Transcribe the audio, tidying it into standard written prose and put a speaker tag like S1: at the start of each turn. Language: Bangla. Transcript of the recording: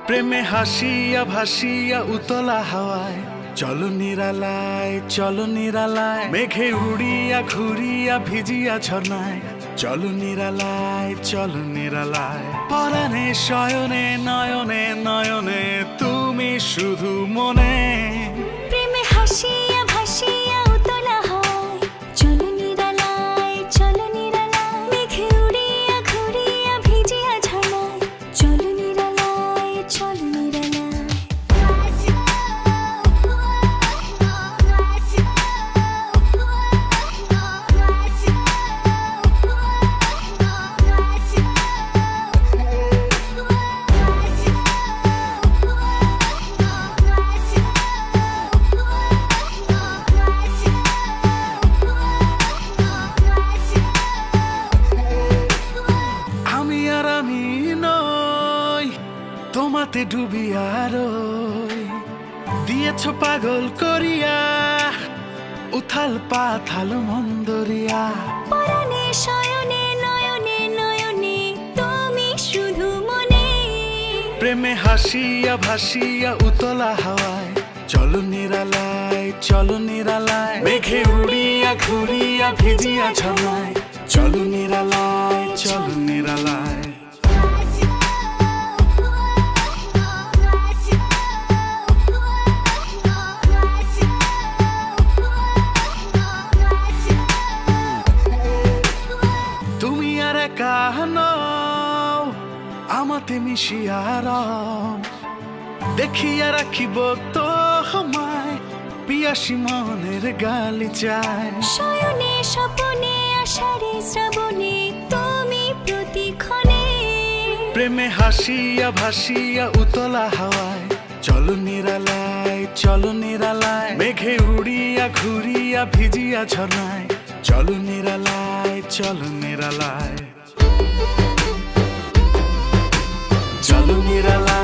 S1: প্রেমে হাসিয়া ভাসিয়া উতলা হাওয়ায় চলো নিরালায়, চলো নিরালায়, মেঘে উড়িয়া ঘুরিয়া ভিজিয়া ঝর্ণায় চলো নিরালায়, চলো নিরালায়। পরাণে শয়নে নয়নে নয়নে তুমি শুধু মনে।
S2: প্রেমে হাসিয়া ভাসিয়া উতলা হাওয়ায় চলো নিরালায়, চলো নিরালায়, মেঘে উড়িয়া ঘুরিয়া ভিজিয়া ঝর্ণায় চলো নিরালায়, চলো নিরালায়।
S1: তোমাতে ডুবিয়া রই দিয়েছ পাগল করিয়া উথাল পাথাল মন্দরিয়া।
S2: পরাণে শয়নে নয়নে নয়নে তুমি শুধু মনে।
S1: প্রেমে হাসিয়া ভাসিয়া উতলা হাওয়ায় চলো নিরালায়, চলো নিরালায়, মেঘে উড়িয়া ঘুরিয়া ভিজিয়া ঝর্ণায় চলো নিরালায়, চলো নিরালায়। আমাতে মিশিয়া রম দেখিয়া রাখিব তো আমায় পিয়াসী মনের গালিচায়।
S2: শয়নে স্বপনে আষাঢ়ে শ্রাবণে তুমি প্রতিক্ষণে।
S1: প্রেমে হাসিয়া ভাসিয়া উতলা হাওয়ায় চলো নিরালায়, চলো নিরালায়, মেঘে উড়িয়া ঘুরিয়া ভিজিয়া ঝর্ণায় চলো নিরালায়, চলো নিরালায়, চলো নিরালায়।